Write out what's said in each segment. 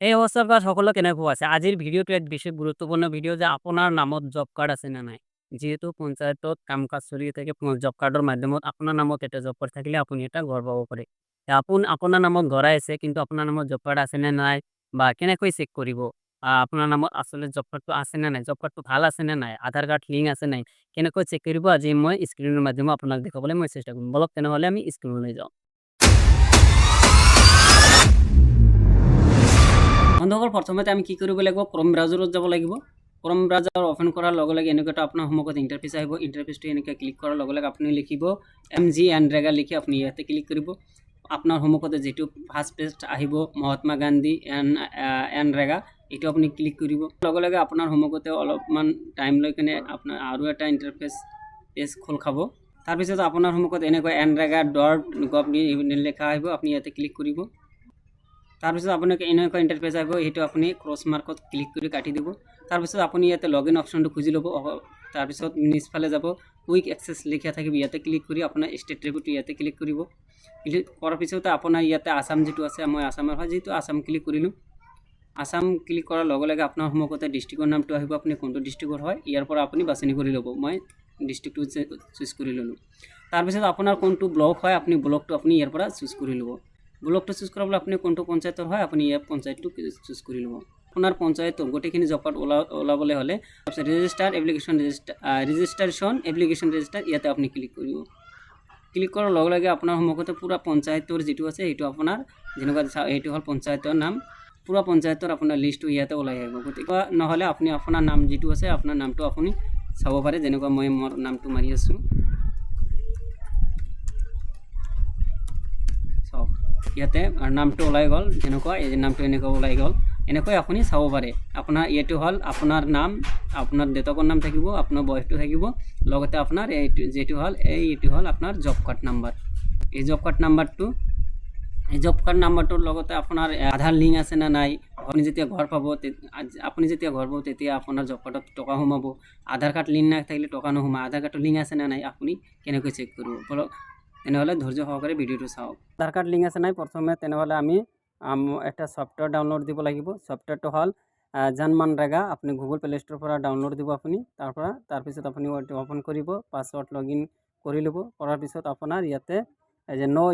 এই অৱস্থাৰ পৰা সকলো কেনেকুৱা আছে? আজিৰ ভিডিঅ'টো এক বিশেষ গুৰুত্বপূৰ্ণ ভিডিঅ' যে আপোনাৰ নামত জব কাৰ্ড আছে নে নাই? যিহেতু পঞ্চায়তত কাম-কাজ চলি থাকে, জব কাৰ্ডৰ মাধ্যমত আপোনাৰ নামত এটা জব কাৰ্ড থাকিলে আপুনি এটা ঘৰ পাব পাৰে। আপোনাৰ নামত ঘৰ আছে, কিন্তু আপোনাৰ নামত জব কাৰ্ড আছে নে নাই বা কেনেকৈ চেক কৰিব? আপোনাৰ নামত আচলতে জব কাৰ্ডটো আছে নে নাই? জব কাৰ্ডটো ভাল আছে নে নাই? আধাৰ কাৰ্ড লিংক আছে নাই? কেনেকৈ চেক কৰিব? আজি মই স্ক্ৰীনৰ মাধ্যমত আপোনাক দেখাবলৈ মই চেষ্টা কৰিম। বলক তেনেহ'লে আমি স্ক্ৰীনলৈ যাওঁ। বন্ধুসকল প্ৰথমতে আমি কি কৰিব লাগিব? ক্ৰম ব্ৰাউজাৰত যাব লাগিব। ক্ৰম ব্ৰাউজাৰ অপেন কৰাৰ লগে লগে এনেকুৱা এটা আপোনাৰ সন্মুখত ইণ্টাৰফেচ আহিব। ইণ্টাৰফেচটো এনেকৈ ক্লিক কৰাৰ লগে লগে আপুনি লিখিব MGNREGA লিখি আপুনি ইয়াতে ক্লিক কৰিব। আপোনাৰ সন্মুখতে যিটো ফাৰ্ষ্ট পেজ আহিব মহাত্মা গান্ধী NREGA, এইটো আপুনি ক্লিক কৰিব। লগে লগে আপোনাৰ সন্মুখতে অলপমান টাইম লৈ কিনে আপোনাৰ আৰু এটা ইণ্টাৰফেচ পেজ খোল খাব। তাৰপিছত আপোনাৰ সন্মুখত এনেকৈ NREGA.gov লিখা আহিব, আপুনি ইয়াতে ক্লিক কৰিব। তাৰপিছত আপোনাক এনেকুৱা ইণ্টাৰফেচ আহিব, সেইটো আপুনি ক্ৰছ মাৰ্কত ক্লিক কৰি কাটি দিব। তাৰপিছত আপুনি ইয়াতে লগইন অপশ্যনটো খুজি ল'ব। তাৰপিছত নিচফালে যাব, কুইক এক্সেছ লিখা থাকিব, ইয়াতে ক্লিক কৰি আপোনাৰ ষ্টেট ৰেভিউটো ইয়াতে ক্লিক কৰিব। ক্লিক কৰাৰ পিছতে আপোনাৰ ইয়াতে আসাম যিটো আছে, মই আসামৰ হয় যিহেতু আসাম ক্লিক কৰিলোঁ। আসাম ক্লিক কৰাৰ লগে লগে আপোনাৰ সন্মুখতে ডিষ্ট্ৰিক্টৰ নামটো আহিব, আপুনি কোনটো ডিষ্ট্ৰিক্টৰ হয় ইয়াৰ পৰা আপুনি বাছনি কৰি ল'ব। মই ডিষ্ট্ৰিক্টটো চুজ কৰি ল'লোঁ। তাৰপিছত আপোনাৰ কোনটো ব্লক হয়, আপুনি ব্লকটো আপুনি ইয়াৰ পৰা চুজ কৰি ল'ব। ব্লকটো চুজ কৰাবলৈ আপুনি কোনটো পঞ্চায়তৰ হয়, আপুনি ইয়াৰ পঞ্চায়তটো চুজ কৰি ল'ব। আপোনাৰ পঞ্চায়তৰ গোটেইখিনি জব কাৰ্ড ওলাবলৈ হ'লে ৰেজিষ্ট্ৰেশ্যন এপ্লিকেশ্যন ৰেজিষ্টাৰ ইয়াতে আপুনি ক্লিক কৰিব। ক্লিক কৰাৰ লগে লগে আপোনাৰ সন্মুখতে পূৰা পঞ্চায়তৰ যিটো আছে সেইটো আপোনাৰ যেনেকুৱা এইটো হ'ল পঞ্চায়তৰ নাম, পূৰা পঞ্চায়তৰ আপোনাৰ লিষ্টটো ইয়াতে ওলাই আহিব। গতিকে নহ'লে আপুনি আপোনাৰ নাম যিটো আছে আপোনাৰ নামটো আপুনি চাব পাৰে। যেনেকুৱা মই মোৰ নামটো মাৰি আছোঁ, চাওক ইয়াতে নামটো ওলাই গ'ল। যেনেকুৱা এই নামটো এনেকুৱা ওলাই গ'ল, এনেকৈ আপুনি চাব পাৰে। আপোনাৰ এইটো হ'ল আপোনাৰ নাম, আপোনাৰ দেউতাকৰ নাম থাকিব, আপোনাৰ বয়সটো থাকিব, লগতে আপোনাৰ এইটো যিটো হ'ল এইটো হ'ল আপোনাৰ জব কাৰ্ড নাম্বাৰ। এই জব কাৰ্ড নাম্বাৰটোৰ লগতে আপোনাৰ আধাৰ লিংক আছে নে নাই। আপুনি যেতিয়া ঘৰ পাব তেতিয়া আপোনাৰ জব কাৰ্ডত টকা সোমাব। আধাৰ কাৰ্ড লিংক নাথাকিলে টকা নোসোমায়। আধাৰ কাৰ্ডৰ লিংক আছে নে নাই আপুনি কেনেকৈ চেক কৰিব? বলক তেনেহ'লে ধৈৰ্য সহকাৰে ভিডিঅ'টো চাওক। আধাৰ কাৰ্ড লিংক আছে নাই, প্ৰথমে তেনেহ'লে আমি একটা ছফ্টৱেৰ ডাউনলোড দিব লাগিব। ছফ্টৱেৰটো হ'ল জনমনৰেগা। আপুনি গুগল প্লে ষ্ট'ৰৰ পৰা ডাউনলোড দিব আপুনি তাৰপিছত আপুনি অপেন কৰিব, পাছৱৰ্ড লগইন কৰি ল'ব। কৰাৰ পিছত আপোনাৰ ইয়াতে যে নো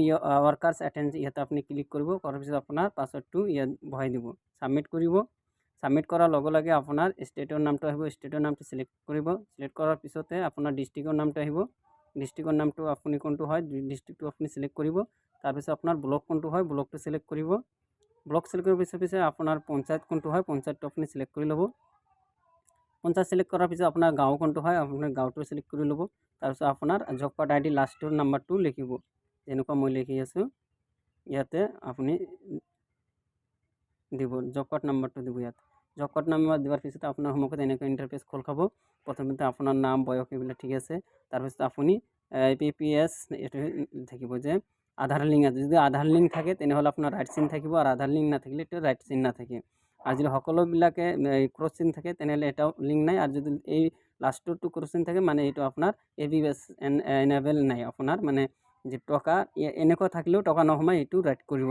ৱৰ্কাৰ্ছ এটেণ্ড ইয়াতে আপুনি ক্লিক কৰিব। কৰাৰ পিছত আপোনাৰ পাছৱৰ্ডটো ইয়াত বহাই দিব, ছাবমিট কৰিব। ছাবমিট কৰাৰ লগে লগে আপোনাৰ ষ্টেটৰ নামটো আহিব, ষ্টেটৰ নামটো চিলেক্ট কৰিব। চিলেক্ট কৰাৰ পিছতে আপোনাৰ ডিষ্ট্ৰিক্টৰ নামটো আহিব। ডিষ্ট্ৰিক্টৰ নামটো আপুনি কোনটো হয় ডিষ্ট্ৰিক্টটো আপুনি চিলেক্ট কৰিব। তাৰপিছত আপোনাৰ ব্লক কোনটো হয় ব্লকটো চিলেক্ট কৰিব। ব্লক চিলেক্ট কৰাৰ পিছে আপোনাৰ পঞ্চায়ত কোনটো হয় পঞ্চায়তটো আপুনি চিলেক্ট কৰি ল'ব। পঞ্চায়ত চিলেক্ট কৰাৰ পিছত আপোনাৰ গাঁও কোনটো হয় আপোনাৰ গাঁওটো চিলেক্ট কৰি ল'ব। তাৰপিছত আপোনাৰ জব কাৰ্ড ID লাষ্টৰ নাম্বাৰটো লিখিব, যেনেকুৱা মই লিখি আছোঁ ইয়াতে আপুনি দিব, জব কাৰ্ড নাম্বাৰটো দিব। ইয়াত জব কাৰ্ড নাম্বাৰ দিয়াৰ পিছত আপোনাৰ সন্মুখত এনেকুৱা ইণ্টাৰফেচ খোল খাব। প্ৰথমতে আপোনাৰ নাম বয়স এইবিলাক ঠিক আছে। তাৰপিছত আপুনি PPS এইটো থাকিব যে আধাৰ লিংক আছে। যদি আধাৰ লিংক থাকে তেনেহ'লে আপোনাৰ ৰাইট চিন থাকিব, আৰু আধাৰ লিংক নাথাকিলে এইটো ৰাইট চিন নাথাকে। আৰু যদি সকলোবিলাকে ক্ৰছ চিন থাকে তেনেহ'লে এটাও লিংক নাই, আৰু যদি এই লাষ্টৰটো ক্ৰছ চিন থাকে মানে এইটো আপোনাৰ ABS এনেবল নাই। আপোনাৰ মানে যে টকা এনেকুৱা থাকিলেও টকা নোসোমায়, এইটো ৰাইট কৰিব।